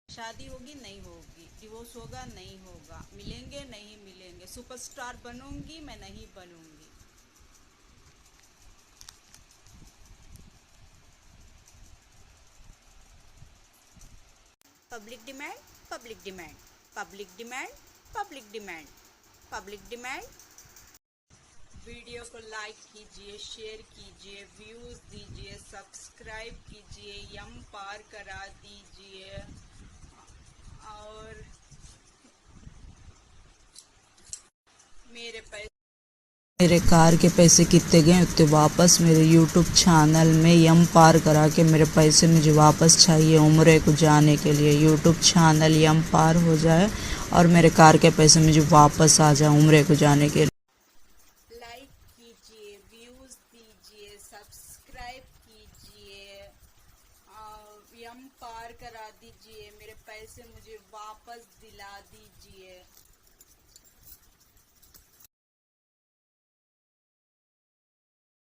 शादी होगी नहीं होगी, डिवोर्स होगा नहीं होगा, मिलेंगे नहीं मिलेंगे, सुपरस्टार बनूंगी मैं नहीं बनूंगी। Public demand, public demand, public demand, public demand, public demand. Video को लाइक कीजिए, शेयर कीजिए, व्यूज दीजिए, सब्सक्राइब कीजिए, यम पार करा दीजिए। और मेरे पैसे, मेरे कार के पैसे कितने गए उतने वापस मेरे यूट्यूब चैनल में यम पार करा के मेरे पैसे मुझे वापस चाहिए। उम्र को जाने के लिए यूट्यूब चैनल यम पार हो जाए और मेरे कार के पैसे मुझे वापस आ जाए उम्र को जाने के लिए। लाइक कीजिए, व्यूज दीजिए, सब्सक्राइब कीजिए, यम पार करा दीजिए, मेरे पैसे मुझे वापस दिला दीजिए।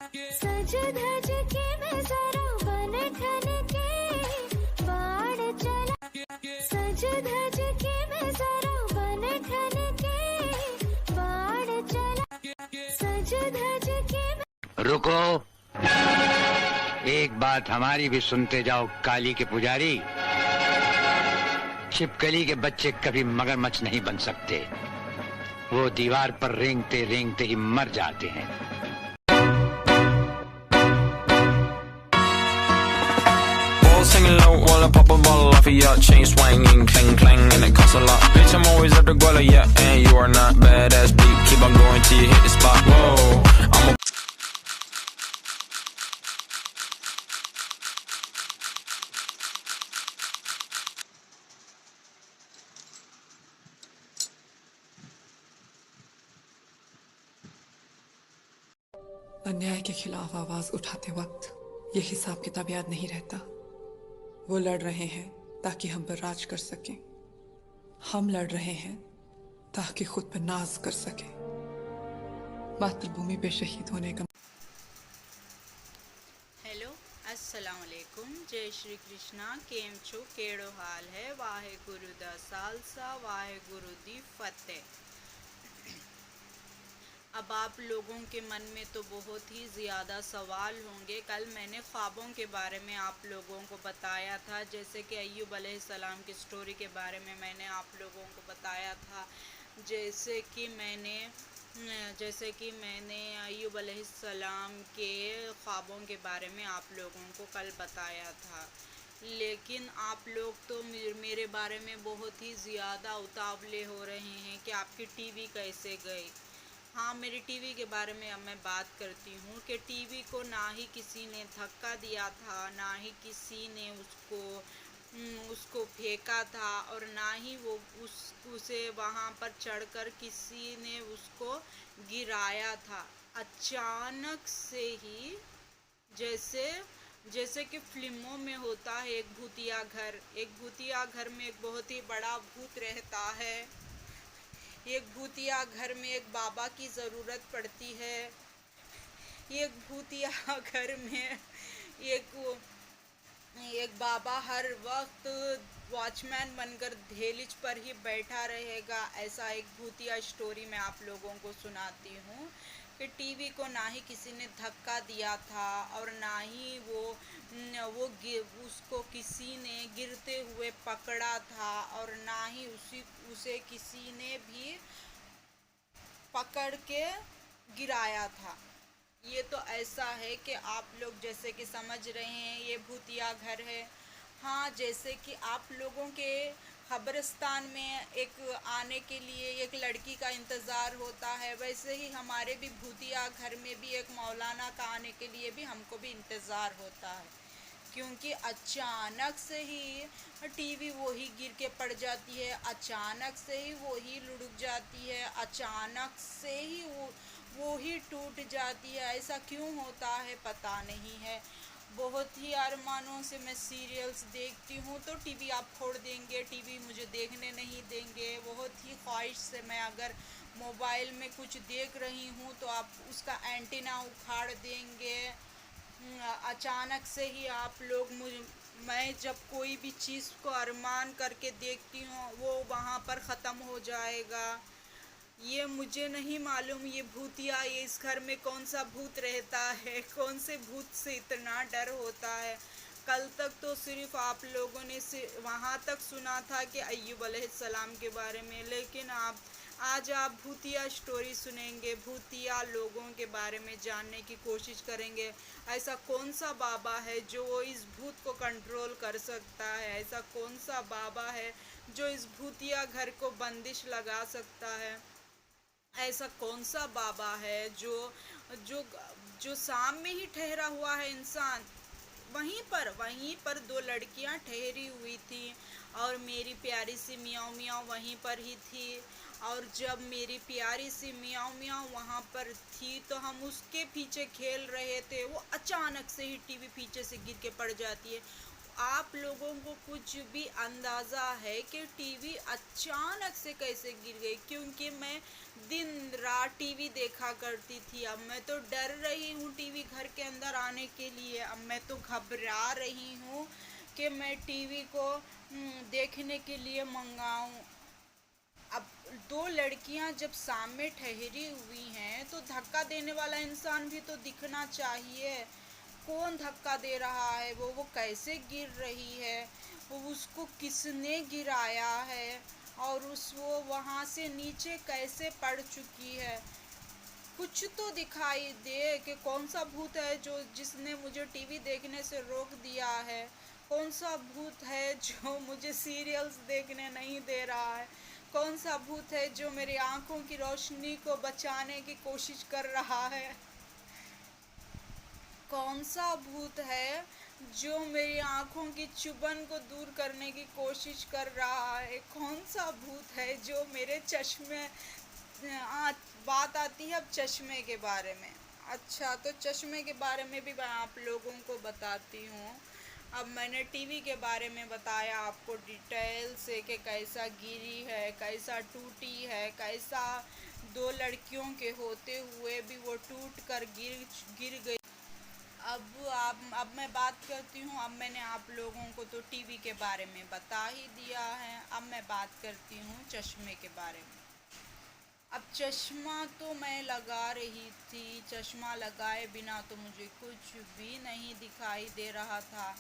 सज धज के मैं जरा बन ठन के बाढ़ चला, सज धज के मैं जरा बन ठन के बाढ़ चला, सज धज के। रुको, एक बात हमारी भी सुनते जाओ काली के पुजारी। छिपकली के बच्चे कभी मगरमच्छ नहीं बन सकते, वो दीवार पर रेंगते रेंगते ही मर जाते हैं। Singing low while I pop a bottle off of your chain swinging, clang clang, and it costs a lot. Bitch, I'm always at the guala, yeah, and you are not badass beat. Keep on going till you hit the spot. Whoa, I'm a अन्याय के खिलाफ आवाज उठाते वक्त ये हिसाब किताब याद नहीं रहता। वो लड़ रहे हैं ताकि हम पर राज कर सकें, हम लड़ रहे हैं ताकि खुद पर नाज कर सकें। मातृभूमि पे शहीद होने का। हेलो, अस्सलाम वालेकुम, जय श्री कृष्णा। केम छो, केड़ो हाल है? वाहे गुरु दा सालसा, वाहे गुरु दी फतेह। अब आप लोगों के मन में तो बहुत ही ज़्यादा सवाल होंगे। कल मैंने ख्वाबों के बारे में आप लोगों को बताया था, जैसे कि अय्यूब अलैहिस्सलाम की स्टोरी के बारे में मैंने आप लोगों को बताया था। जैसे कि मैंने अय्यूब अलैहिस्सलाम के ख्वाबों के बारे में आप लोगों को कल बताया था। लेकिन आप लोग तो मेरे बारे में बहुत ही ज़्यादा उतावले हो रहे हैं कि आपकी टीवी कैसे गई। हाँ, मेरी टीवी के बारे में अब मैं बात करती हूँ कि टीवी को ना ही किसी ने धक्का दिया था, ना ही किसी ने उसको फेंका था, और ना ही वो उसे वहाँ पर चढ़कर किसी ने उसको गिराया था। अचानक से ही, जैसे कि फिल्मों में होता है, एक भूतिया घर में एक बहुत ही बड़ा भूत रहता है। एक भूतिया घर में एक बाबा की ज़रूरत पड़ती है। एक भूतिया घर में एक बाबा हर वक्त वॉचमैन बनकर दहलीज पर ही बैठा रहेगा। ऐसा एक भूतिया स्टोरी मैं आप लोगों को सुनाती हूँ कि टीवी को ना ही किसी ने धक्का दिया था, और ना ही उसको किसी ने गिरते हुए पकड़ा था, और ना ही उसे किसी ने भी पकड़ के गिराया था। ये तो ऐसा है कि आप लोग जैसे कि समझ रहे हैं ये भूतिया घर है। हाँ, जैसे कि आप लोगों के कब्रिस्तान में एक आने के लिए एक लड़की का इंतज़ार होता है, वैसे ही हमारे भी भूतिया घर में भी एक मौलाना का आने के लिए भी हमको भी इंतज़ार होता है। क्योंकि अचानक से ही टीवी वही गिर के पड़ जाती है, अचानक से ही वही लुढ़क जाती है, अचानक से ही वो ही टूट जाती है। ऐसा क्यों होता है पता नहीं है। बहुत ही अरमानों से मैं सीरियल्स देखती हूँ तो टीवी आप फोड़ देंगे, टीवी मुझे देखने नहीं देंगे। बहुत ही ख्वाहिश से मैं अगर मोबाइल में कुछ देख रही हूँ तो आप उसका एंटीना उखाड़ देंगे। अचानक से ही आप लोग मैं जब कोई भी चीज़ को अरमान करके देखती हूँ वो वहाँ पर ख़त्म हो जाएगा। ये मुझे नहीं मालूम ये भूतिया, ये इस घर में कौन सा भूत रहता है, कौन से भूत से इतना डर होता है। कल तक तो सिर्फ आप लोगों ने वहाँ तक सुना था कि अय्यूब अलैहिस्सलाम के बारे में, लेकिन आज आप भूतिया स्टोरी सुनेंगे, भूतिया लोगों के बारे में जानने की कोशिश करेंगे। ऐसा कौन सा बाबा है जो इस भूत को कंट्रोल कर सकता है? ऐसा कौन सा बाबा है जो इस भूतिया घर को बंदिश लगा सकता है? ऐसा कौन सा बाबा है जो जो जो सामने ही ठहरा हुआ है इंसान? वहीं पर दो लड़कियां ठहरी हुई थी और मेरी प्यारी सी मियाँ मियाँ वहीं पर ही थी। और जब मेरी प्यारी सी मियाँ मियाँ वहाँ पर थी तो हम उसके पीछे खेल रहे थे, वो अचानक से ही टीवी पीछे से गिर के पड़ जाती है। आप लोगों को कुछ भी अंदाज़ा है कि टीवी अचानक से कैसे गिर गई? क्योंकि मैं दिन रात टीवी देखा करती थी, अब मैं तो डर रही हूँ टीवी घर के अंदर आने के लिए। अब मैं तो घबरा रही हूँ कि मैं टीवी को देखने के लिए मंगाऊँ। अब दो लड़कियां जब सामने ठहरी हुई हैं तो धक्का देने वाला इंसान भी तो दिखना चाहिए। कौन धक्का दे रहा है? वो कैसे गिर रही है? उसको किसने गिराया है? और वो वहाँ से नीचे कैसे पड़ चुकी है? कुछ तो दिखाई दे कि कौन सा भूत है जिसने मुझे टीवी देखने से रोक दिया है? कौन सा भूत है जो मुझे सीरियल्स देखने नहीं दे रहा है? कौन सा भूत है जो मेरी आंखों की रोशनी को बचाने की कोशिश कर रहा है? कौन सा भूत है जो मेरी आंखों की चुभन को दूर करने की कोशिश कर रहा है? कौन सा भूत है जो मेरे चश्मे बात आती है अब चश्मे के बारे में। अच्छा, तो चश्मे के बारे में भी मैं आप लोगों को बताती हूँ। अब मैंने टीवी के बारे में बताया आपको डिटेल से कि कैसा गिरी है, कैसा टूटी है, कैसा दो लड़कियों के होते हुए भी वो टूट कर गिर गई। अब मैं बात करती हूँ। अब मैंने आप लोगों को तो टीवी के बारे में बता ही दिया है, अब मैं बात करती हूँ चश्मे के बारे में। अब चश्मा तो मैं लगा रही थी, चश्मा लगाए बिना तो मुझे कुछ भी नहीं दिखाई दे रहा था।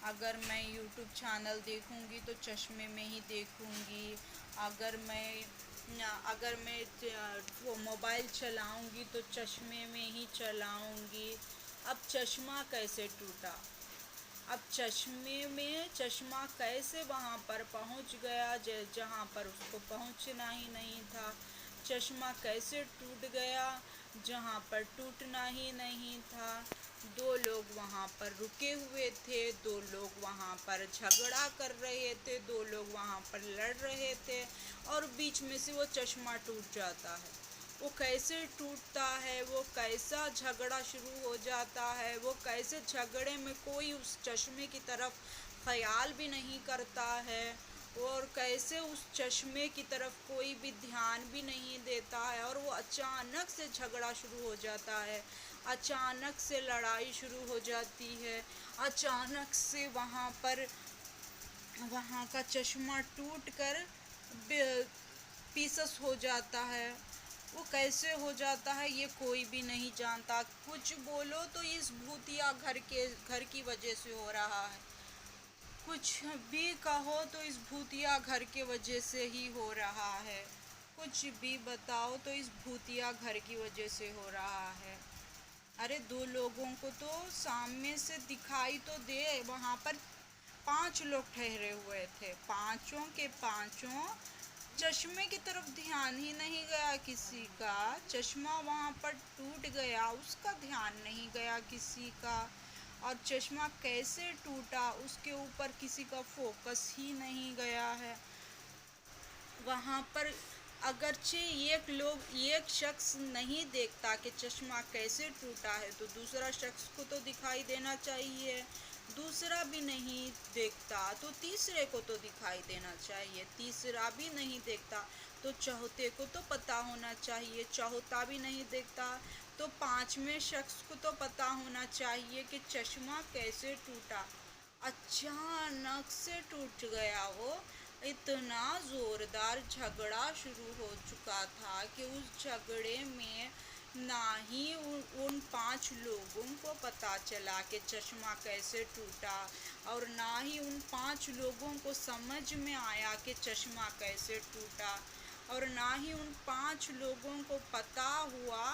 अगर मैं यूट्यूब चैनल देखूंगी तो चश्मे में ही देखूंगी। अगर मैं वो मोबाइल चलाऊंगी तो चश्मे में ही चलाऊंगी। अब चश्मा कैसे टूटा? अब चश्मा कैसे वहाँ पर पहुँच गया जहाँ पर उसको पहुँचना ही नहीं था? चश्मा कैसे टूट गया जहाँ पर टूटना ही नहीं था? दो लोग वहाँ पर रुके हुए थे, दो लोग वहाँ पर झगड़ा कर रहे थे, दो लोग वहाँ पर लड़ रहे थे और बीच में से वो चश्मा टूट जाता है। वो कैसे टूटता है? वो कैसा झगड़ा शुरू हो जाता है? वो कैसे झगड़े में कोई उस चश्मे की तरफ ख्याल भी नहीं करता है और कैसे उस चश्मे की तरफ कोई भी ध्यान भी नहीं देता है और वो अचानक से झगड़ा शुरू हो जाता है, अचानक से लड़ाई शुरू हो जाती है, अचानक से वहाँ का चश्मा टूट कर पीसस हो जाता है। वो कैसे हो जाता है ये कोई भी नहीं जानता। कुछ बोलो तो इस भूतिया घर की वजह से हो रहा है, कुछ भी कहो तो इस भूतिया घर के वजह से ही हो रहा है, कुछ भी बताओ तो इस भूतिया घर की वजह से हो रहा है। अरे दो लोगों को तो सामने से दिखाई तो दे, वहाँ पर 5 लोग ठहरे हुए थे, पांचों के पांचों चश्मे की तरफ ध्यान ही नहीं गया किसी का। चश्मा वहाँ पर टूट गया, उसका ध्यान नहीं गया किसी का। और चश्मा कैसे टूटा उसके ऊपर किसी का फोकस ही नहीं गया है। वहाँ पर अगरचे एक शख्स नहीं देखता कि चश्मा कैसे टूटा है तो दूसरा शख्स को तो दिखाई देना चाहिए, दूसरा भी नहीं देखता तो तीसरे को तो दिखाई देना चाहिए, तीसरा भी नहीं देखता तो चौथे को तो पता होना चाहिए, चौथा भी नहीं देखता तो 5वें शख्स को तो पता होना चाहिए कि चश्मा कैसे टूटा। अचानक से टूट गया। वो इतना ज़ोरदार झगड़ा शुरू हो चुका था कि उस झगड़े में ना ही उन 5 लोगों को पता चला कि चश्मा कैसे टूटा, और ना ही उन 5 लोगों को समझ में आया कि चश्मा कैसे टूटा, और ना ही उन 5 लोगों को पता हुआ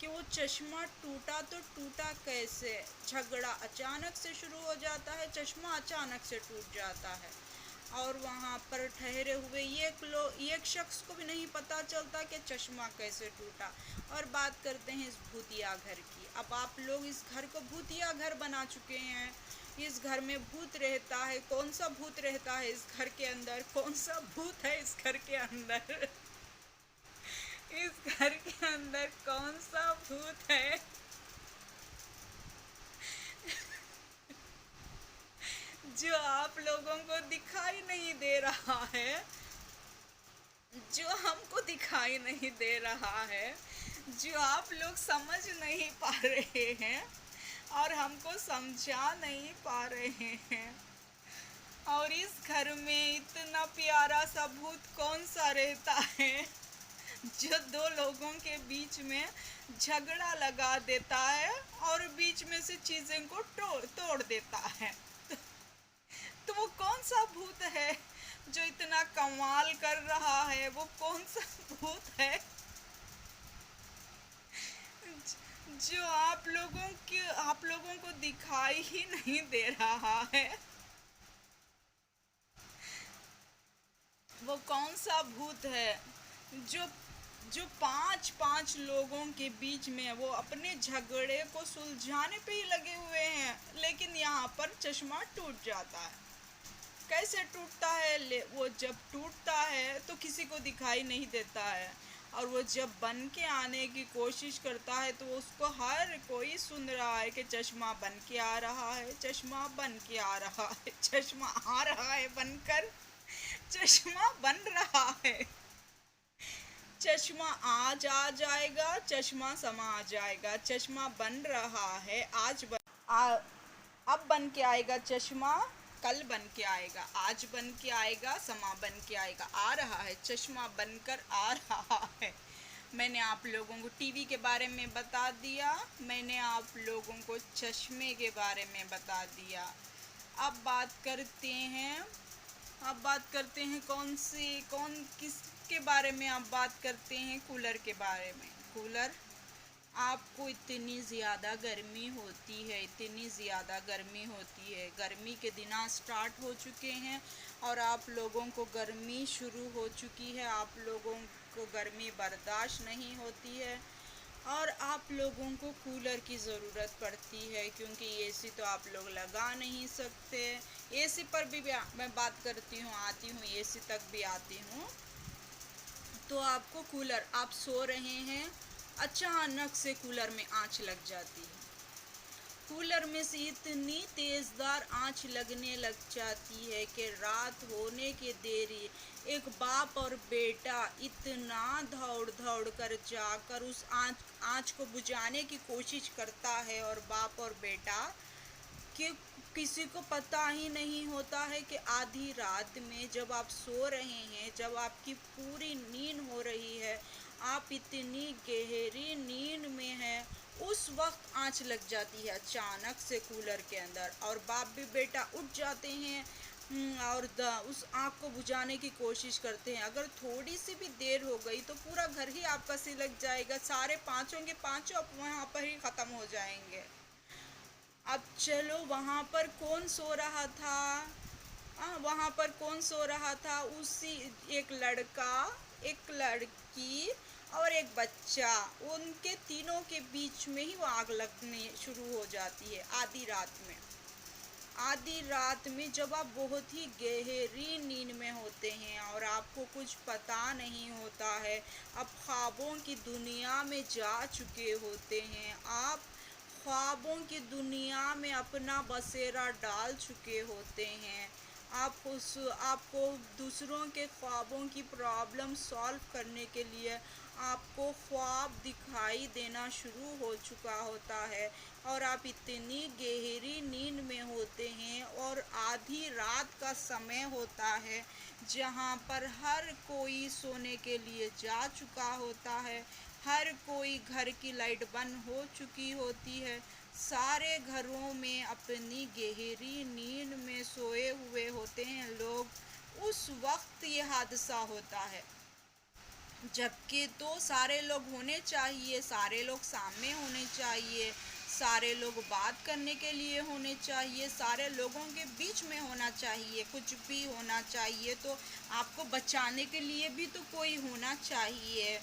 कि वो चश्मा टूटा तो टूटा कैसे। झगड़ा अचानक से शुरू हो जाता है, चश्मा अचानक से टूट जाता है, और वहाँ पर ठहरे हुए एक शख्स को भी नहीं पता चलता कि चश्मा कैसे टूटा। और बात करते हैं इस भूतिया घर की। अब आप लोग इस घर को भूतिया घर बना चुके हैं। इस घर में भूत रहता है। कौन सा भूत रहता है इस घर के अंदर? कौन सा भूत है इस घर के अंदर? इस घर के अंदर कौन सा भूत है? जो आप लोगों को दिखाई नहीं दे रहा है, जो हमको दिखाई नहीं दे रहा है, जो आप लोग समझ नहीं पा रहे हैं और हमको समझा नहीं पा रहे हैं। और इस घर में इतना प्यारा सा भूत कौन सा रहता है जो 2 लोगों के बीच में झगड़ा लगा देता है और बीच में से चीज़ें को तोड़ देता है? तो वो कौन सा भूत है जो इतना कमाल कर रहा है? वो कौन सा भूत है जो आप लोगों को दिखाई ही नहीं दे रहा है? वो कौन सा भूत है जो 5 लोगों के बीच में वो अपने झगड़े को सुलझाने पे ही लगे हुए हैं, लेकिन यहाँ पर चश्मा टूट जाता है। कैसे टूटता है? वो जब टूटता है तो किसी को दिखाई नहीं देता है, और वो जब बन के आने की कोशिश करता है तो उसको हर कोई सुन रहा है कि चश्मा बन के आ रहा है, चश्मा बन के आ रहा है, चश्मा आ रहा है बनकर, चश्मा बन रहा है। चश्मा आज आ जाएगा, चश्मा समा जाएगा। चश्मा बन रहा है, अब बन के आएगा चश्मा, कल बन के आएगा, आज बन के आएगा, समा बन के आएगा। आ रहा है, चश्मा बनकर आ रहा है। मैंने आप लोगों को टीवी के बारे में बता दिया, मैंने आप लोगों को चश्मे के बारे में बता दिया। अब बात करते हैं किसके बारे में? आप बात करते हैं कूलर के बारे में। कूलर, आपको इतनी ज़्यादा गर्मी होती है, इतनी ज़्यादा गर्मी होती है, गर्मी के दिन स्टार्ट हो चुके हैं और आप लोगों को गर्मी शुरू हो चुकी है। आप लोगों को गर्मी बर्दाश्त नहीं होती है और आप लोगों को कूलर की ज़रूरत पड़ती है, क्योंकि एसी तो आप लोग लगा नहीं सकते। एसी पर भी मैं बात करती हूँ, आती हूँ, एसी तक भी आती हूँ। तो आपको कूलर, आप सो रहे हैं, अचानक से कूलर में आँच लग जाती है। कूलर में से इतनी तेज़दार आँच लगने लग जाती है कि रात होने के देरी एक बाप और बेटा इतना दौड़ कर जाकर उस आँच को बुझाने की कोशिश करता है, और बाप और बेटा कि किसी को पता ही नहीं होता है कि आधी रात में जब आप सो रहे हैं, जब आपकी पूरी नींद हो रही है, आप इतनी गहरी नींद में हैं, उस वक्त आँच लग जाती है अचानक से कूलर के अंदर, और बाप भी बेटा उठ जाते हैं और उस आग को बुझाने की कोशिश करते हैं। अगर थोड़ी सी भी देर हो गई तो पूरा घर ही आपका सिलक जाएगा, सारे पाँचों के पाँचों वहाँ पर ही ख़त्म हो जाएंगे। अब चलो, वहाँ पर कौन सो रहा था? वहाँ पर कौन सो रहा था? उसी एक लड़का, एक लड़की और एक बच्चा, उनके तीनों के बीच में ही वो आग लगने शुरू हो जाती है आधी रात में। आधी रात में जब आप बहुत ही गहरी नींद में होते हैं और आपको कुछ पता नहीं होता है, आप ख्वाबों की दुनिया में जा चुके होते हैं, आप ख्वाबों की दुनिया में अपना बसेरा डाल चुके होते हैं, आपको दूसरों के ख्वाबों की प्रॉब्लम सॉल्व करने के लिए आपको ख्वाब दिखाई देना शुरू हो चुका होता है और आप इतनी गहरी नींद में होते हैं और आधी रात का समय होता है जहाँ पर हर कोई सोने के लिए जा चुका होता है, हर कोई घर की लाइट बंद हो चुकी होती है, सारे घरों में अपनी गहरी नींद में सोए हुए होते हैं लोग। उस वक्त ये हादसा होता है, जबकि तो सारे लोग होने चाहिए, सारे लोग सामने होने चाहिए, सारे लोग बात करने के लिए होने चाहिए, सारे लोगों के बीच में होना चाहिए, कुछ भी होना चाहिए तो आपको बचाने के लिए भी तो कोई होना चाहिए,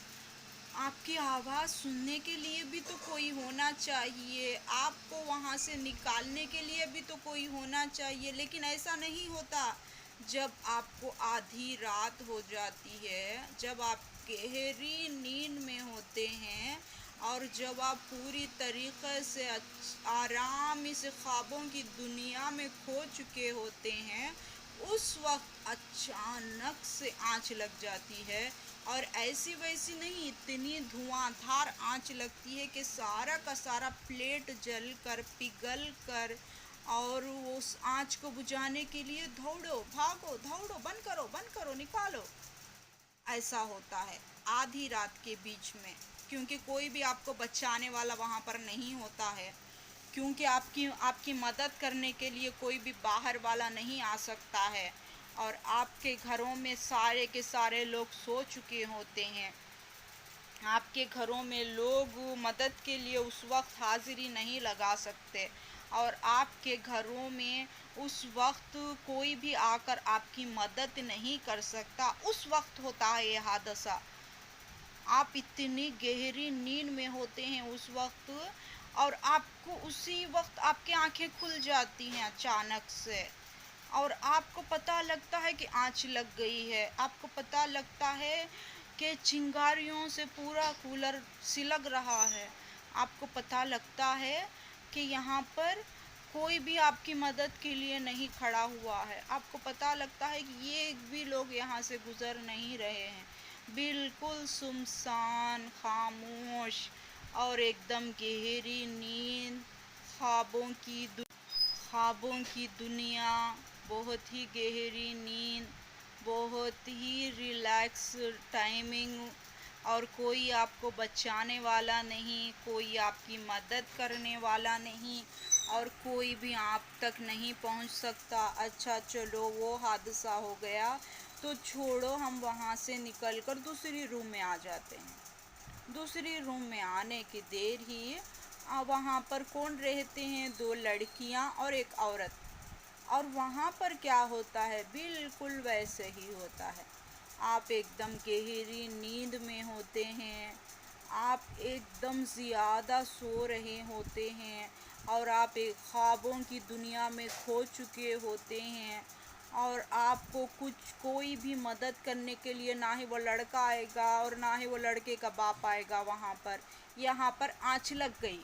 आपकी आवाज़ सुनने के लिए भी तो कोई होना चाहिए, आपको वहाँ से निकालने के लिए भी तो कोई होना चाहिए। लेकिन ऐसा नहीं होता। जब आपको आधी रात हो जाती है, जब आप गहरी नींद में होते हैं और जब आप पूरी तरीक़े से आराम से ख्वाबों की दुनिया में खो चुके होते हैं, उस वक्त अचानक से आँच लग जाती है और ऐसी वैसी नहीं, इतनी धुआंधार आँच लगती है कि सारा का सारा प्लेट जल कर पिघल कर, और उस आँच को बुझाने के लिए दौड़ो भागो दौड़ो, बंद करो निकालो। ऐसा होता है आधी रात के बीच में, क्योंकि कोई भी आपको बचाने वाला वहाँ पर नहीं होता है, क्योंकि आपकी मदद करने के लिए कोई भी बाहर वाला नहीं आ सकता है और आपके घरों में सारे के सारे लोग सो चुके होते हैं। आपके घरों में लोग मदद के लिए उस वक्त हाजिरी नहीं लगा सकते और आपके घरों में उस वक्त कोई भी आकर आपकी मदद नहीं कर सकता। उस वक्त होता है ये हादसा। आप इतनी गहरी नींद में होते हैं उस वक्त और आपको उसी वक्त आपकी आंखें खुल जाती हैं अचानक से और आपको पता लगता है कि आँच लग गई है। आपको पता लगता है कि चिंगारियों से पूरा कूलर सिलग रहा है। आपको पता लगता है कि यहाँ पर कोई भी आपकी मदद के लिए नहीं खड़ा हुआ है। आपको पता लगता है कि ये भी लोग यहाँ से गुज़र नहीं रहे हैं। बिल्कुल सुनसान, खामोश और एकदम गहरी नींद, ख्वाबों की दुनिया, बहुत ही गहरी नींद, बहुत ही रिलैक्स टाइमिंग और कोई आपको बचाने वाला नहीं, कोई आपकी मदद करने वाला नहीं और कोई भी आप तक नहीं पहुंच सकता। अच्छा चलो वो हादसा हो गया तो छोड़ो, हम वहां से निकलकर दूसरी रूम में आ जाते हैं। दूसरी रूम में आने की देर ही वहाँ पर कौन रहते हैं, 2 लड़कियाँ और एक औरत। और वहाँ पर क्या होता है, बिल्कुल वैसे ही होता है। आप एकदम गहरी नींद में होते हैं, आप एकदम ज़्यादा सो रहे होते हैं और आप एक ख्वाबों की दुनिया में खो चुके होते हैं और आपको कोई भी मदद करने के लिए ना ही वो लड़का आएगा और ना ही वो लड़के का बाप आएगा वहाँ पर। यहाँ पर आँच लग गई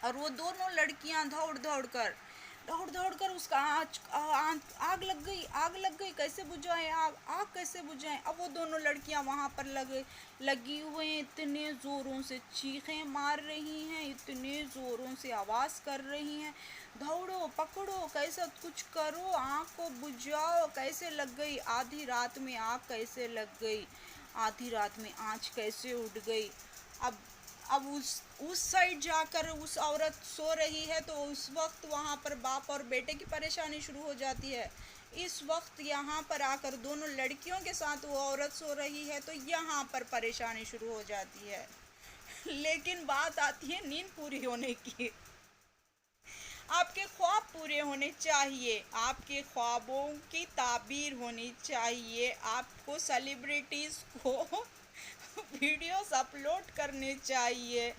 और वो दोनों लड़कियाँ दौड़ दौड़ कर उसका आग लग गई, कैसे बुझाएं आग कैसे बुझाएं। अब वो दोनों लड़कियां वहां पर लगी हुई हैं, इतने ज़ोरों से चीखें मार रही हैं, इतने ज़ोरों से आवाज़ कर रही हैं, दौड़ो पकड़ो कैसे कुछ करो, आग को बुझाओ, कैसे लग गई आधी रात में आग कैसे लग गई, आधी रात में आँच कैसे उठ गई। अब उस साइड जाकर उस औरत सो रही है तो उस वक्त वहाँ पर बाप और बेटे की परेशानी शुरू हो जाती है। इस वक्त यहाँ पर आकर दोनों लड़कियों के साथ वो औरत सो रही है तो यहाँ पर परेशानी शुरू हो जाती है। लेकिन बात आती है नींद पूरी होने की। आपके ख्वाब पूरे होने चाहिए, आपके ख्वाबों की ताबीर होनी चाहिए, आपको सेलिब्रिटीज़ को वीडियोस अपलोड करने चाहिए,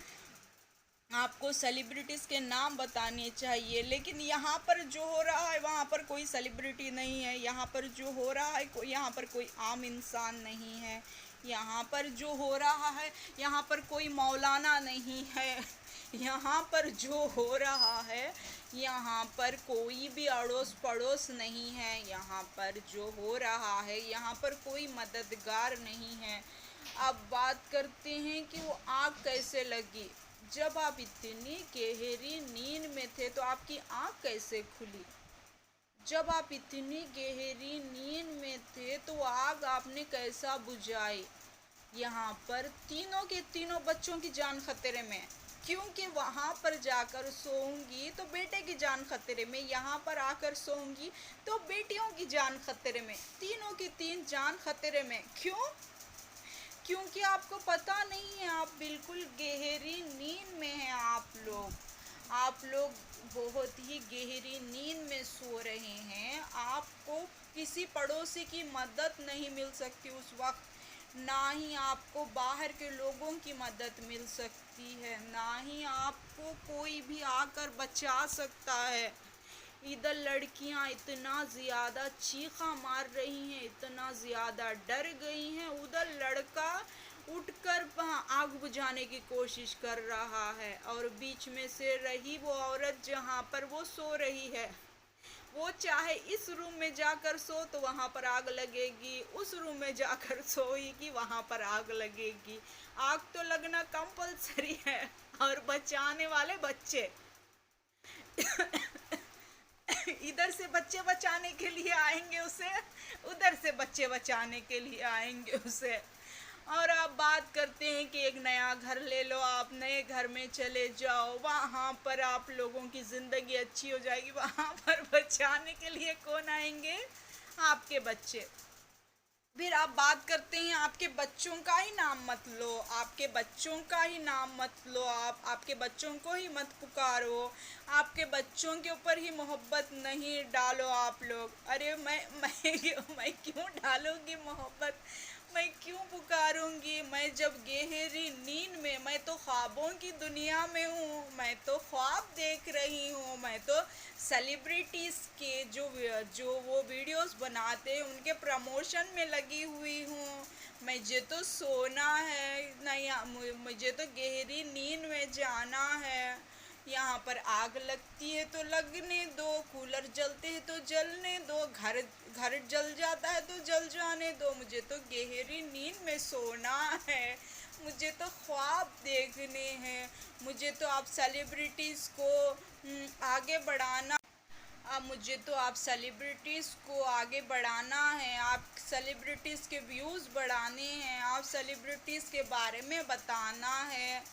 आपको सेलिब्रिटीज़ के नाम बताने चाहिए। लेकिन यहाँ पर जो हो रहा है वहाँ पर कोई सेलिब्रिटी नहीं है, यहाँ पर जो हो रहा है यहाँ पर कोई आम इंसान नहीं है, यहाँ पर जो हो रहा है, यहाँ पर कोई मौलाना नहीं है, यहाँ पर जो हो रहा है, यहाँ पर कोई भी अड़ोस पड़ोस नहीं है, यहाँ पर जो हो रहा है, यहाँ पर कोई मददगार नहीं है। अब बात करते हैं कि वो आग कैसे लगी। जब आप इतनी गहरी नींद में थे तो आपकी आँख कैसे खुली? जब आप इतनी गहरी नींद में थे तो वो आग आपने कैसा बुझाई? यहाँ पर तीनों के तीनों बच्चों की जान खतरे में, क्योंकि वहाँ पर जाकर सोऊंगी तो बेटे की जान खतरे में, यहाँ पर आकर सोऊंगी तो बेटियों की जान खतरे में, तीनों की तीन जान खतरे में। क्यों? क्योंकि आपको पता नहीं है, आप बिल्कुल गहरी नींद में हैं। आप लोग बहुत ही गहरी नींद में सो रहे हैं। आपको किसी पड़ोसी की मदद नहीं मिल सकती उस वक्त, ना ही आपको बाहर के लोगों की मदद मिल सकती है, ना ही आपको कोई भी आकर बचा सकता है। इधर लड़कियां इतना ज़्यादा चीखा मार रही हैं, इतना ज़्यादा डर गई हैं, उधर लड़का उठकर आग बुझाने की कोशिश कर रहा है, और बीच में से रही वो औरत जहाँ पर वो सो रही है। वो चाहे इस रूम में जाकर सो तो वहाँ पर आग लगेगी, उस रूम में जाकर सोएगी वहाँ पर आग लगेगी। आग तो लगना कंपलसरी है, और बचाने वाले बच्चे इधर से बच्चे बचाने के लिए आएंगे उसे, उधर से बच्चे बचाने के लिए आएंगे उसे। और आप बात करते हैं कि एक नया घर ले लो, आप नए घर में चले जाओ, वहाँ पर आप लोगों की ज़िंदगी अच्छी हो जाएगी। वहाँ पर बचाने के लिए कौन आएंगे? आपके बच्चे। फिर आप बात करते हैं आपके बच्चों का ही नाम मत लो, आपके बच्चों का ही नाम मत लो, आप आपके बच्चों को ही मत पुकारो, आपके बच्चों के ऊपर ही मोहब्बत नहीं डालो आप लोग। अरे मैं क्यों डालूंगी मोहब्बत? मैं क्यों पुकारूंगी? मैं जब गहरी नींद में, मैं तो ख्वाबों की दुनिया में हूँ, मैं तो ख्वाब देख रही हूँ, मैं तो सेलिब्रिटीज़ के जो वो वीडियोस बनाते हैं उनके प्रमोशन में लगी हुई हूँ। मुझे तो सोना है, नहीं मुझे तो गहरी नींद में जाना है। यहाँ पर आग लगती है तो लगने दो, कूलर जलते हैं तो जलने दो, घर जल जाता है तो जल जाने दो, मुझे तो गहरी नींद में सोना है, मुझे तो ख्वाब देखने हैं, मुझे तो आप सेलिब्रिटीज़ को आगे बढ़ाना, मुझे तो आप सेलिब्रिटीज़ को आगे बढ़ाना है, आप सेलिब्रिटीज़ के व्यूज़ बढ़ाने हैं, आप सेलिब्रिटीज़ के बारे में बताना है।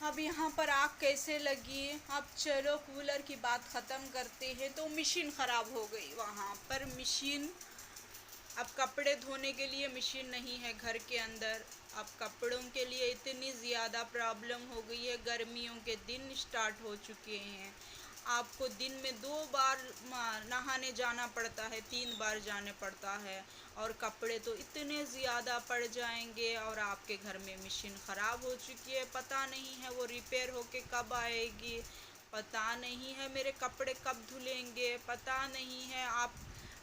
अब यहाँ पर आग कैसे लगी? अब चलो कूलर की बात ख़त्म करते हैं। तो मशीन ख़राब हो गई वहाँ पर, मशीन, अब कपड़े धोने के लिए मशीन नहीं है घर के अंदर। अब कपड़ों के लिए इतनी ज़्यादा प्रॉब्लम हो गई है, गर्मियों के दिन स्टार्ट हो चुके हैं, आपको दिन में 2 बार नहाने जाना पड़ता है, 3 बार जाने पड़ता है, और कपड़े तो इतने ज़्यादा पड़ जाएंगे। और आपके घर में मशीन ख़राब हो चुकी है, पता नहीं है वो रिपेयर होके कब आएगी, पता नहीं है मेरे कपड़े कब धुलेंगे, पता नहीं है।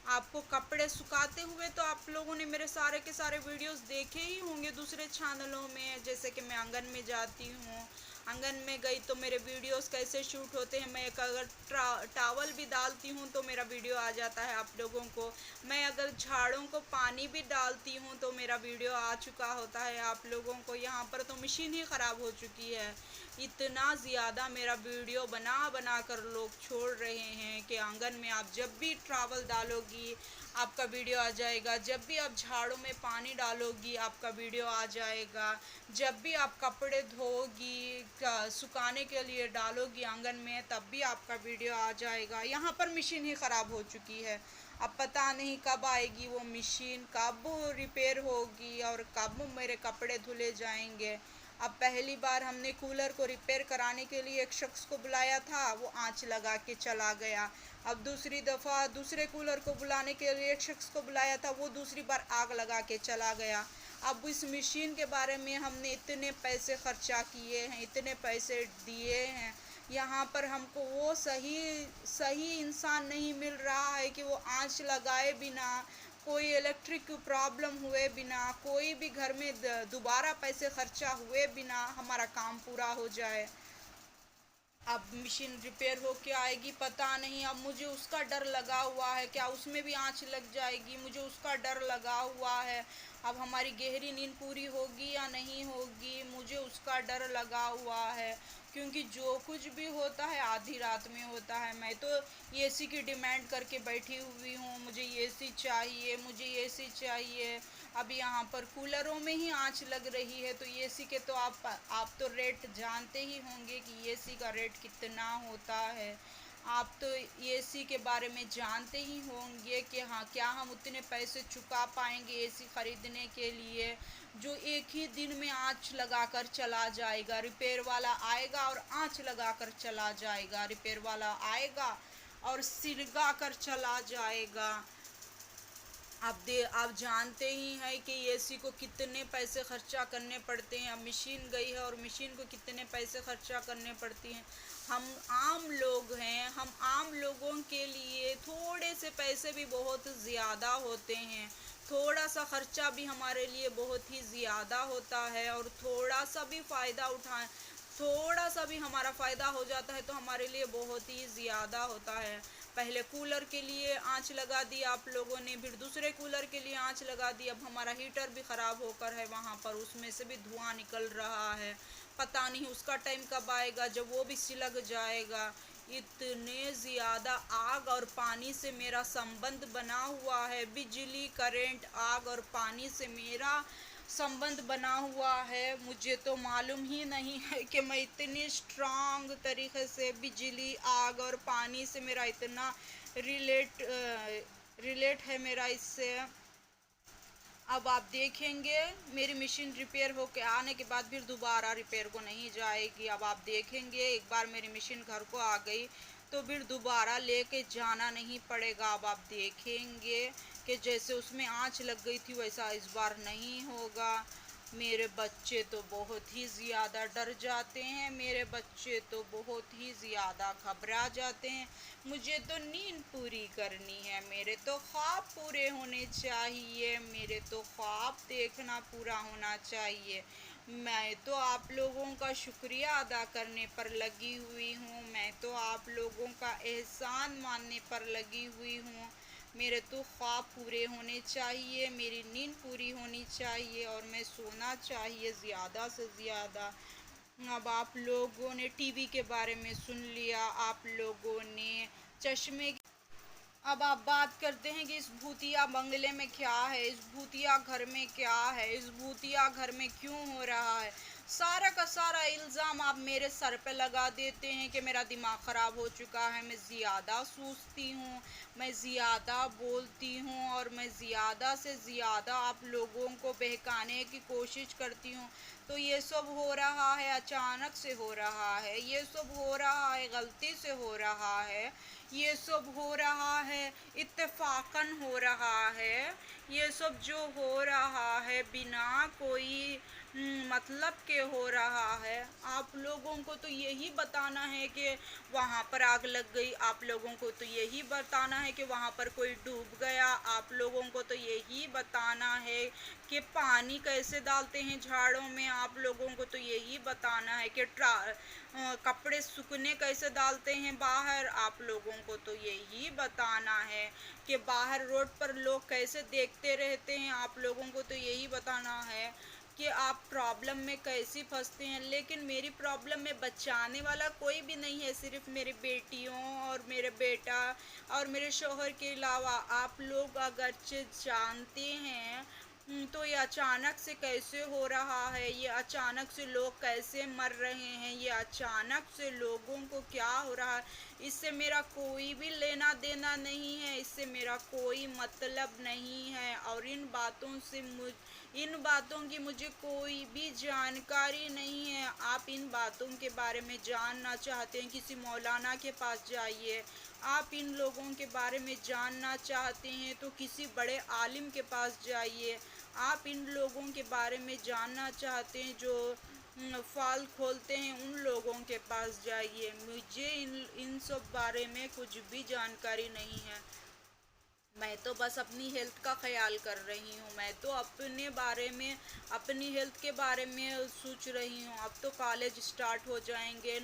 आपको कपड़े सुखाते हुए तो आप लोगों ने मेरे सारे के सारे वीडियोस देखे ही होंगे दूसरे चैनलों में। जैसे कि मैं आंगन में जाती हूँ, आंगन में गई तो मेरे वीडियोस कैसे शूट होते हैं, मैं एक अगर टावल भी डालती हूँ तो मेरा वीडियो आ जाता है आप लोगों को, मैं अगर झाड़ों को पानी भी डालती हूँ तो मेरा वीडियो आ चुका होता है आप लोगों को। यहाँ पर तो मशीन ही ख़राब हो चुकी है, इतना ज़्यादा मेरा वीडियो बना कर लोग छोड़ रहे हैं कि आंगन में आप जब भी ट्रैवल डालोगी आपका वीडियो आ जाएगा, जब भी आप झाड़ों में पानी डालोगी आपका वीडियो आ जाएगा, जब भी आप कपड़े धोगी सुखाने के लिए डालोगी आंगन में तब भी आपका वीडियो आ जाएगा। यहाँ पर मशीन ही ख़राब हो चुकी है, अब पता नहीं कब आएगी वो मशीन, कब रिपेयर होगी और कब मेरे कपड़े धुले जाएंगे। अब पहली बार हमने कूलर को रिपेयर कराने के लिए एक शख्स को बुलाया था, वो आंच लगा के चला गया। अब दूसरी दफ़ा दूसरे कूलर को बुलाने के लिए एक शख्स को बुलाया था, वो दूसरी बार आग लगा के चला गया। अब इस मशीन के बारे में हमने इतने पैसे खर्चा किए हैं, इतने पैसे दिए हैं, यहाँ पर हमको वो सही इंसान नहीं मिल रहा है कि वो आंच लगाए बिना कोई इलेक्ट्रिक प्रॉब्लम हुए बिना, कोई भी घर में दोबारा पैसे खर्चा हुए बिना हमारा काम पूरा हो जाए। अब मशीन रिपेयर हो के आएगी पता नहीं, अब मुझे उसका डर लगा हुआ है, क्या उसमें भी आंच लग जाएगी, मुझे उसका डर लगा हुआ है। अब हमारी गहरी नींद पूरी होगी या नहीं होगी, मुझे उसका डर लगा हुआ है, क्योंकि जो कुछ भी होता है आधी रात में होता है। मैं तो एसी की डिमांड करके बैठी हुई हूँ, मुझे एसी चाहिए, मुझे एसी चाहिए। अब यहाँ पर कूलरों में ही आंच लग रही है, तो एसी के तो आप तो रेट जानते ही होंगे कि एसी का रेट कितना होता है। आप तो एसी के बारे में जानते ही होंगे कि हाँ, क्या हम उतने पैसे चुका पाएंगे एसी ख़रीदने के लिए, जो एक ही दिन में आंच लगाकर चला जाएगा। रिपेयर वाला आएगा और आंच लगाकर चला जाएगा, रिपेयर वाला आएगा और सिरगा कर चला जाएगा। आप जानते ही हैं कि एसी को कितने पैसे खर्चा करने पड़ते हैं। अब मशीन गई है और मशीन को कितने पैसे खर्चा करने पड़ती हैं। हम आम लोग हैं, हम आम लोगों के लिए थोड़े से पैसे भी बहुत ज़्यादा होते हैं, थोड़ा सा खर्चा भी हमारे लिए बहुत ही ज़्यादा होता है, और थोड़ा सा भी फ़ायदा उठाएं, थोड़ा सा भी हमारा फ़ायदा हो जाता है तो हमारे लिए बहुत ही ज़्यादा होता है। पहले कूलर के लिए आंच लगा दी आप लोगों ने, फिर दूसरे कूलर के लिए आंच लगा दी, अब हमारा हीटर भी ख़राब होकर है वहाँ पर, उसमें से भी धुआं निकल रहा है। पता नहीं उसका टाइम कब आएगा जब वो भी सिलग जाएगा। इतने ज़्यादा आग और पानी से मेरा संबंध बना हुआ है, बिजली, करंट, आग और पानी से मेरा संबंध बना हुआ है। मुझे तो मालूम ही नहीं है कि मैं इतनी स्ट्रांग तरीके से बिजली, आग और पानी से मेरा इतना रिलेट है मेरा इससे। अब आप देखेंगे मेरी मशीन रिपेयर होके आने के बाद फिर दोबारा रिपेयर को नहीं जाएगी। अब आप देखेंगे एक बार मेरी मशीन घर को आ गई तो फिर दोबारा लेके जाना नहीं पड़ेगा। अब आप देखेंगे कि जैसे उसमें आंच लग गई थी वैसा इस बार नहीं होगा। मेरे बच्चे तो बहुत ही ज़्यादा डर जाते हैं, मेरे बच्चे तो बहुत ही ज़्यादा घबरा जाते हैं। मुझे तो नींद पूरी करनी है, मेरे तो ख्वाब पूरे होने चाहिए, मेरे तो ख्वाब देखना पूरा होना चाहिए। मैं तो आप लोगों का शुक्रिया अदा करने पर लगी हुई हूँ, मैं तो आप लोगों का एहसान मानने पर लगी हुई हूँ। मेरे तो ख्वाब पूरे होने चाहिए, मेरी नींद पूरी होनी चाहिए और मैं सोना चाहिए ज़्यादा से ज़्यादा। अब आप लोगों ने टीवी के बारे में सुन लिया, आप लोगों ने चश्मे। अब आप बात करते हैं कि इस भूतिया बंगले में क्या है, इस भूतिया घर में क्या है, इस भूतिया घर में क्यों हो रहा है। सारा का सारा इल्ज़ाम आप मेरे सर पे लगा देते हैं कि मेरा दिमाग ख़राब हो चुका है, मैं ज़्यादा सोचती हूँ, मैं ज़्यादा बोलती हूँ और मैं ज़्यादा से ज़्यादा आप लोगों को बहकाने की कोशिश करती हूँ। तो ये सब हो रहा है, अचानक से हो रहा है, ये सब हो रहा है, गलती से हो रहा है, ये सब हो रहा है, इत्तेफाकन हो रहा है। ये सब जो हो रहा है बिना कोई मतलब के हो रहा है। आप लोगों को तो यही बताना है कि वहाँ पर आग लग गई, आप लोगों को तो यही बताना है कि वहाँ पर कोई डूब गया, आप लोगों को तो यही बताना है कि पानी कैसे डालते हैं झाड़ों में, आप लोगों को तो यही बताना है कि कपड़े सूखने कैसे डालते हैं बाहर, आप लोगों को तो यही बताना है कि बाहर रोड पर लोग कैसे देखते रहते हैं, आप लोगों को तो यही बताना है कि आप प्रॉब्लम में कैसे फंसते हैं। लेकिन मेरी प्रॉब्लम में बचाने वाला कोई भी नहीं है, सिर्फ मेरी बेटियों और मेरे बेटा और मेरे शौहर के अलावा। आप लोग अगर जानते हैं तो ये अचानक से कैसे हो रहा है, ये अचानक से लोग कैसे मर रहे हैं, ये अचानक से लोगों को क्या हो रहा है, इससे मेरा कोई भी लेना देना नहीं है, इससे मेरा कोई मतलब नहीं है। और इन बातों की मुझे कोई भी जानकारी नहीं है। आप इन बातों के बारे में जानना चाहते हैं, किसी मौलाना के पास जाइए। आप इन लोगों के बारे में जानना चाहते हैं तो किसी बड़े आलिम के पास जाइए। आप इन लोगों के बारे में जानना चाहते हैं जो फाल खोलते हैं, उन लोगों के पास जाइए। मुझे इन सब बारे में कुछ भी जानकारी नहीं है। मैं तो बस अपनी हेल्थ का ख्याल कर रही हूँ। मैं तो अपने बारे में, अपनी हेल्थ के बारे में सोच रही हूँ। अब तो कॉलेज स्टार्ट हो जाएंगे,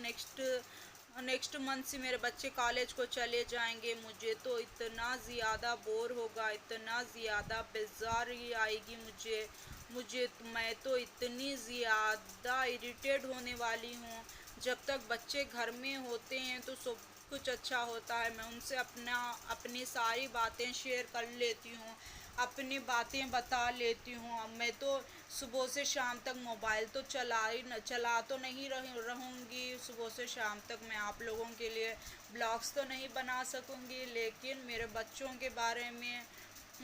नेक्स्ट मंथ से मेरे बच्चे कॉलेज को चले जाएंगे। मुझे तो इतना ज़्यादा बोर होगा, इतना ज़्यादा बेजारी आएगी मैं तो इतनी ज़्यादा इरिटेट होने वाली हूँ। जब तक बच्चे घर में होते हैं तो सब कुछ अच्छा होता है। मैं उनसे अपनी सारी बातें शेयर कर लेती हूँ, अपनी बातें बता लेती हूँ। अब मैं तो सुबह से शाम तक मोबाइल तो चला तो नहीं रहूँगी। सुबह से शाम तक मैं आप लोगों के लिए ब्लॉग्स तो नहीं बना सकूँगी, लेकिन मेरे बच्चों के बारे में,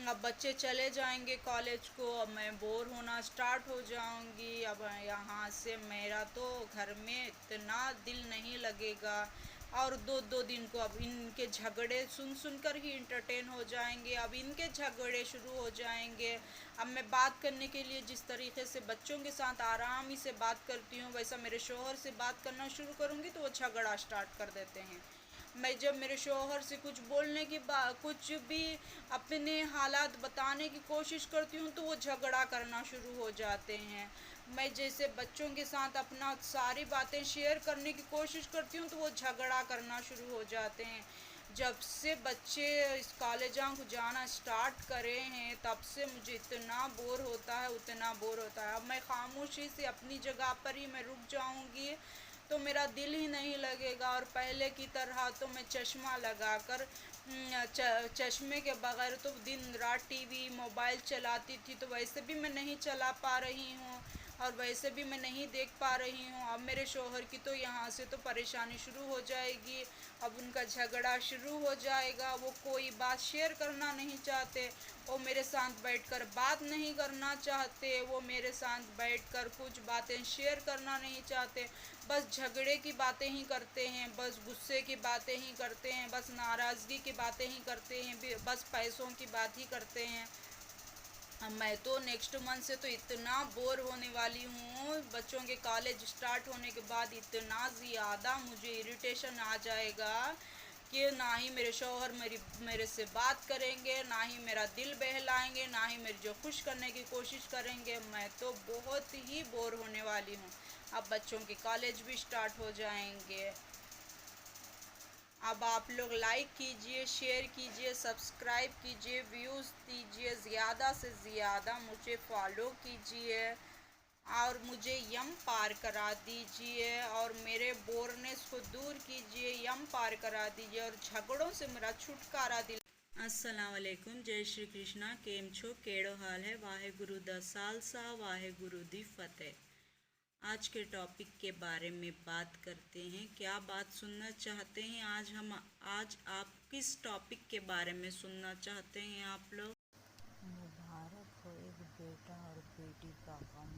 अब बच्चे चले जाएंगे कॉलेज को, अब मैं बोर होना स्टार्ट हो जाऊंगी। अब यहाँ से मेरा तो घर में इतना दिल नहीं लगेगा, और दो दिन को अब इनके झगड़े सुन कर ही इंटरटेन हो जाएंगे। अब इनके झगड़े शुरू हो जाएंगे। अब मैं बात करने के लिए जिस तरीके से बच्चों के साथ आराम से बात करती हूँ, वैसा मेरे शौहर से बात करना शुरू करूँगी तो वो झगड़ा स्टार्ट कर देते हैं। मैं जब मेरे शौहर से कुछ बोलने की कुछ भी अपने हालात बताने की कोशिश करती हूँ तो वो झगड़ा करना शुरू हो जाते हैं। मैं जैसे बच्चों के साथ अपना सारी बातें शेयर करने की कोशिश करती हूँ तो वो झगड़ा करना शुरू हो जाते हैं। जब से बच्चे इस कॉलेजों को जाना स्टार्ट करे हैं तब से मुझे इतना बोर होता है, उतना बोर होता है। अब मैं खामोशी से अपनी जगह पर ही मैं रुक जाऊंगी तो मेरा दिल ही नहीं लगेगा। और पहले की तरह तो मैं चश्मा लगाकर चश्मे के बगैर तो दिन रात टीवी मोबाइल चलाती थी, तो वैसे भी मैं नहीं चला पा रही हूँ और वैसे भी मैं नहीं देख पा रही हूँ। अब मेरे शौहर की तो यहाँ से तो परेशानी शुरू हो जाएगी, अब उनका झगड़ा शुरू हो जाएगा। वो कोई बात शेयर करना नहीं चाहते, वो मेरे साथ बैठकर बात नहीं करना चाहते, वो मेरे साथ बैठकर कुछ बातें शेयर करना नहीं चाहते। बस झगड़े की बातें ही करते हैं, बस गुस्से की बातें ही करते हैं, बस नाराज़गी की बातें ही करते हैं, बस पैसों की बात ही करते हैं। मैं तो नेक्स्ट मंथ से तो इतना बोर होने वाली हूँ। बच्चों के कॉलेज स्टार्ट होने के बाद इतना ज़्यादा मुझे इरिटेशन आ जाएगा कि ना ही मेरे शौहर मेरे से बात करेंगे, ना ही मेरा दिल बहलाएंगे, ना ही मेरी जो खुश करने की कोशिश करेंगे। मैं तो बहुत ही बोर होने वाली हूँ। अब बच्चों के कॉलेज भी स्टार्ट हो जाएंगे। अब आप लोग लाइक कीजिए, शेयर कीजिए, सब्सक्राइब कीजिए, व्यूज़ दीजिए, ज़्यादा से ज़्यादा मुझे फॉलो कीजिए और मुझे यम पार करा दीजिए और मेरे बोरनेस को दूर कीजिए, यम पार करा दीजिए और झगड़ों से मेरा छुटकारा दिला। अस्सलाम वालेकुम, जय श्री कृष्णा। केम छो, केड़ो हाल है? वाहे गुरु दा सालसा, वाहे गुरु दी फतेह। आज के टॉपिक के बारे में बात करते हैं। क्या बात सुनना चाहते हैं? आज आप किस टॉपिक के बारे में सुनना चाहते हैं आप लोग? मुबारक हो एक बेटा और बेटी का गम,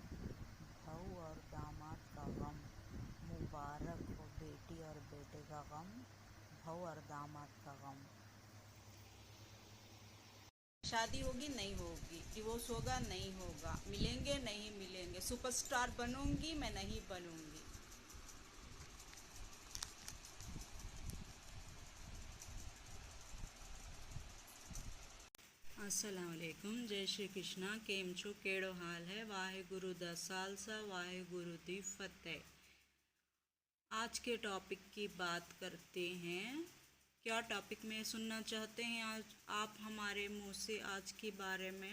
बहू और दामाद का गम। मुबारक हो बेटी और बेटे का गम, बहू और दामाद का गम। शादी होगी नहीं होगी, डिवोर्स होगा नहीं होगा, मिलेंगे नहीं मिलेंगे, सुपरस्टार बनूंगी मैं नहीं बनूंगी। अस्सलाम वालेकुम, जय श्री कृष्णा। केम छो, केड़ो हाल है? वाहे गुरु दा सालसा, वाहे गुरु दी फतेह। आज के टॉपिक की बात करते हैं। क्या टॉपिक में सुनना चाहते हैं आज आप हमारे मुंह से आज के बारे में?